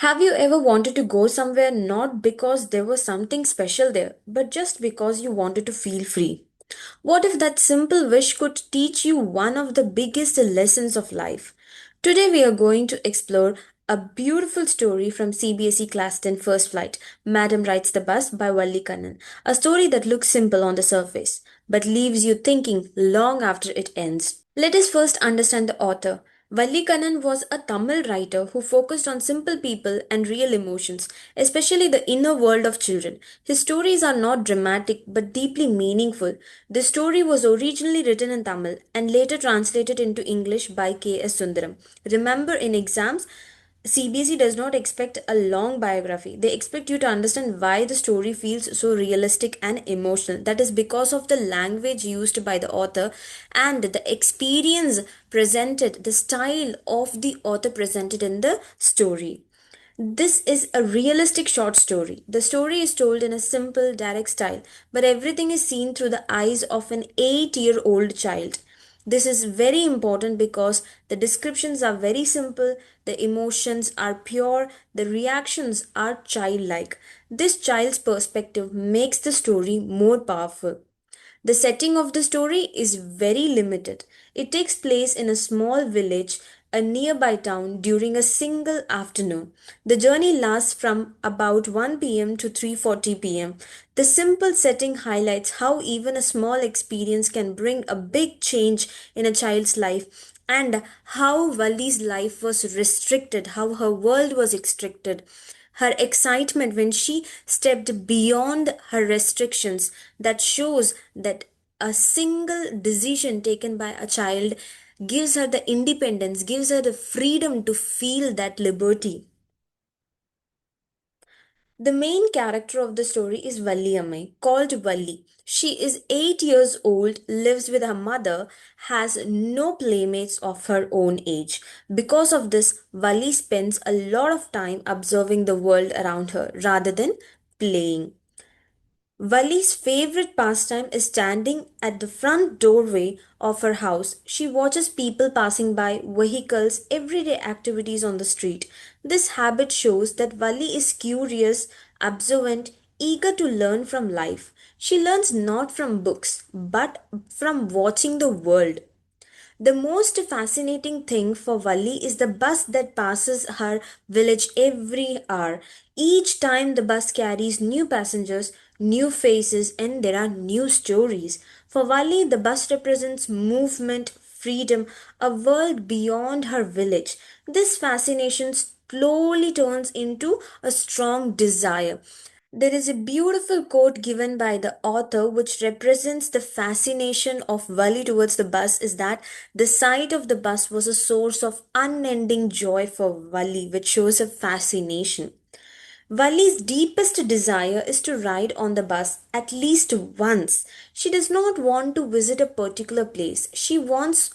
Have you ever wanted to go somewhere not because there was something special there, but just because you wanted to feel free? What if that simple wish could teach you one of the biggest lessons of life? Today we are going to explore a beautiful story from CBSE Class 10 First Flight, Madam Rides the Bus by Vallikkannan. A story that looks simple on the surface, but leaves you thinking long after it ends. Let us first understand the author. Vallikkannan was a Tamil writer who focused on simple people and real emotions, especially the inner world of children. His stories are not dramatic but deeply meaningful. The story was originally written in Tamil and later translated into English by K.S. Sundaram. Remember, in exams, CBSE does not expect a long biography. They expect you to understand why the story feels so realistic and emotional. That is because of the language used by the author and the experience presented, the style of the author presented in the story. This is a realistic short story. The story is told in a simple, direct style, but everything is seen through the eyes of an 8-year-old child. This is very important because the descriptions are very simple, the emotions are pure, the reactions are childlike. This child's perspective makes the story more powerful. The setting of the story is very limited. It takes place in a small village, a nearby town, during a single afternoon. The journey lasts from about 1 p.m. to 3:40 p.m. The simple setting highlights how even a small experience can bring a big change in a child's life and how Valli's life was restricted, how her world was restricted, her excitement when she stepped beyond her restrictions. That shows that a single decision taken by a child gives her the independence, gives her the freedom to feel that liberty. The main character of the story is Valli, called Valli. She is 8 years old, lives with her mother, has no playmates of her own age. Because of this, Valli spends a lot of time observing the world around her rather than playing. Valli's favorite pastime is standing at the front doorway of her house. She watches people passing by, vehicles, everyday activities on the street. This habit shows that Valli is curious, observant, eager to learn from life. She learns not from books, but from watching the world. The most fascinating thing for Valli is the bus that passes her village every hour. Each time the bus carries new passengers, new faces, and there are new stories. For Valli, the bus represents movement, freedom, a world beyond her village. This fascination slowly turns into a strong desire. There is a beautiful quote given by the author which represents the fascination of Valli towards the bus is that the sight of the bus was a source of unending joy for Valli, which shows a fascination. Valli's deepest desire is to ride on the bus at least once. She does not want to visit a particular place. She wants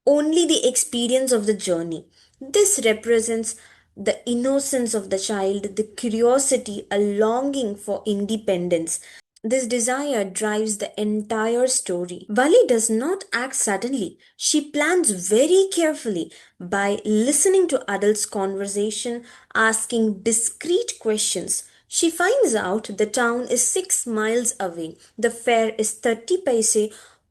only the experience of the journey. This represents the innocence of the child, the curiosity, a longing for independence. This desire drives the entire story. Vali does not act suddenly. She plans very carefully by listening to adults' conversation, asking discreet questions. She finds out the town is 6 miles away. The fare is 30 paise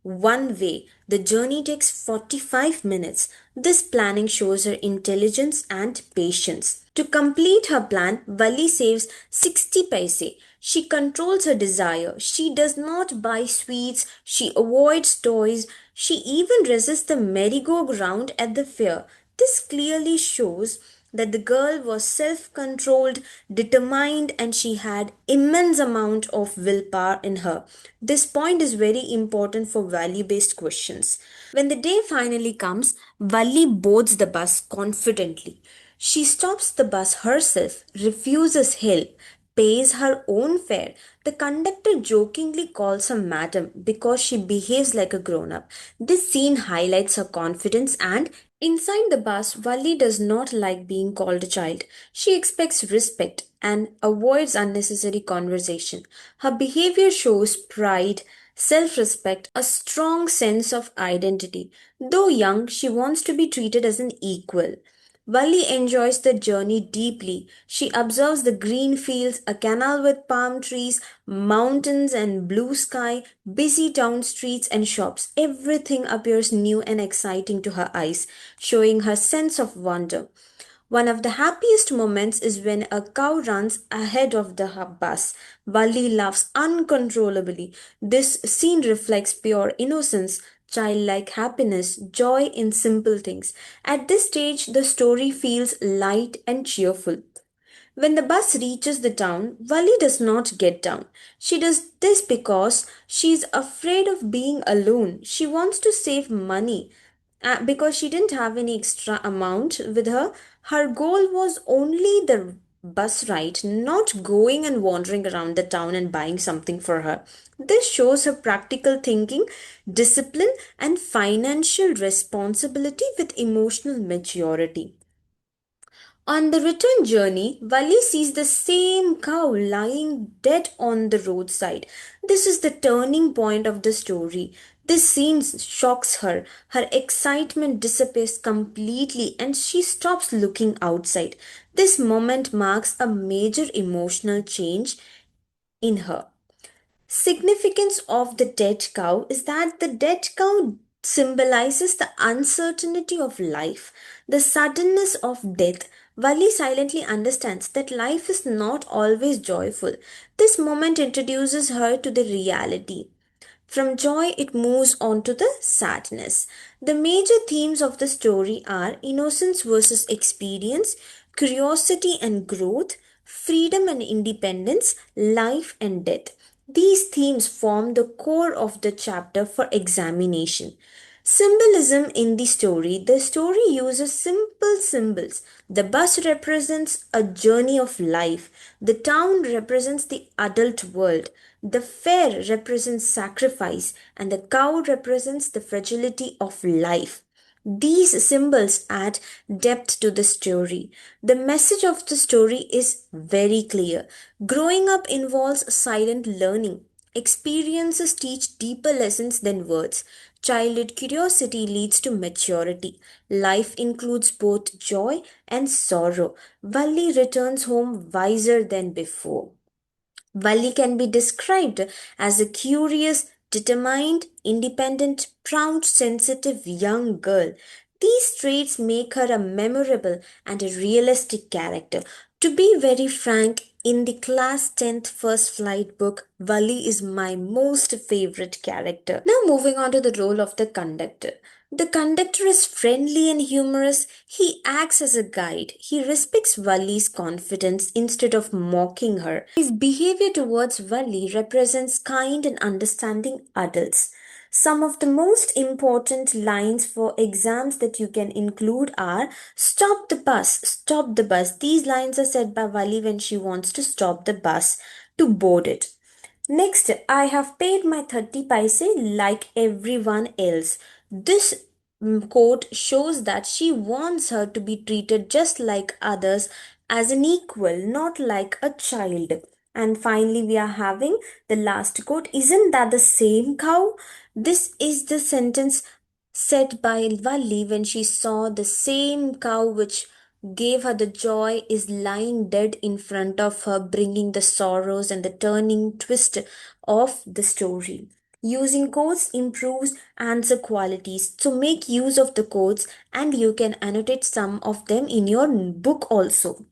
one way. The journey takes 45 minutes. This planning shows her intelligence and patience. To complete her plan, Valli saves 60 paise. She controls her desire. She does not buy sweets. She avoids toys. She even resists the merry-go-round at the fair. This clearly shows that the girl was self-controlled, determined, and she had immense amount of willpower in her. This point is very important for value-based questions. When the day finally comes, Valli boards the bus confidently. She stops the bus herself, refuses help, pays her own fare. The conductor jokingly calls her madam because she behaves like a grown up. This scene highlights her confidence and inside the bus, Valli does not like being called a child. She expects respect and avoids unnecessary conversation. Her behavior shows pride, self respect, a strong sense of identity. Though young, she wants to be treated as an equal. Valli enjoys the journey deeply. She observes the green fields, a canal with palm trees, mountains and blue sky, busy town streets and shops. Everything appears new and exciting to her eyes, showing her sense of wonder. One of the happiest moments is when a cow runs ahead of the bus. Valli laughs uncontrollably. This scene reflects pure innocence, childlike happiness, joy in simple things. At this stage, the story feels light and cheerful. When the bus reaches the town, Valli does not get down. She does this because she is afraid of being alone. She wants to save money because she didn't have any extra amount with her. Her goal was only the bus ride, not going and wandering around the town and buying something for her. This shows her practical thinking, discipline, and financial responsibility with emotional maturity. On the return journey, Valli sees the same cow lying dead on the roadside. This is the turning point of the story. This scene shocks her. Her excitement disappears completely and she stops looking outside. This moment marks a major emotional change in her. Significance of the dead cow is that the dead cow symbolizes the uncertainty of life, the suddenness of death. Vali silently understands that life is not always joyful. This moment introduces her to the reality. From joy, it moves on to the sadness. The major themes of the story are innocence versus experience, curiosity and growth, freedom and independence, life and death. These themes form the core of the chapter for examination. Symbolism in the story uses simple symbols. The bus represents a journey of life, the town represents the adult world, the fair represents sacrifice, and the cow represents the fragility of life. These symbols add depth to the story. The message of the story is very clear. Growing up involves silent learning. Experiences teach deeper lessons than words. Childhood curiosity leads to maturity. Life includes both joy and sorrow. Valli returns home wiser than before. Valli can be described as a curious, determined, independent, proud, sensitive young girl. These traits make her a memorable and a realistic character. To be very frank, in the class 10th first flight book, Valli is my most favorite character. Now, moving on to the role of the conductor. The conductor is friendly and humorous. He acts as a guide. He respects Valli's confidence instead of mocking her. His behavior towards Valli represents kind and understanding adults. Some of the most important lines for exams that you can include are stop the bus, stop the bus. These lines are said by Valli when she wants to stop the bus to board it. Next, I have paid my 30 paise like everyone else. This quote shows that she wants her to be treated just like others as an equal, not like a child. And finally, we are having the last quote. Isn't that the same cow? This is the sentence said by Valli when she saw the same cow which gave her the joy is lying dead in front of her, bringing the sorrows and the turning twist of the story. Using quotes improves answer qualities. So make use of the quotes and you can annotate some of them in your book also.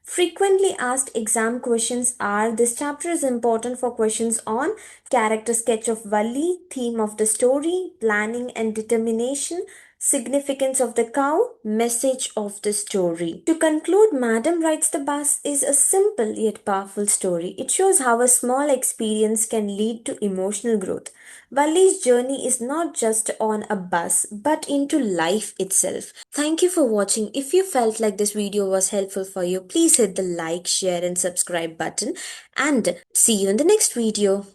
Frequently asked exam questions are this chapter is important for questions on character sketch of Valli, theme of the story, planning and determination, significance of the cow, message of the story. To conclude, Madam Rides the Bus is a simple yet powerful story. It shows how a small experience can lead to emotional growth. Valli's journey is not just on a bus but into life itself. Thank you for watching. If you felt like this video was helpful for you, please hit the like, share and subscribe button and see you in the next video.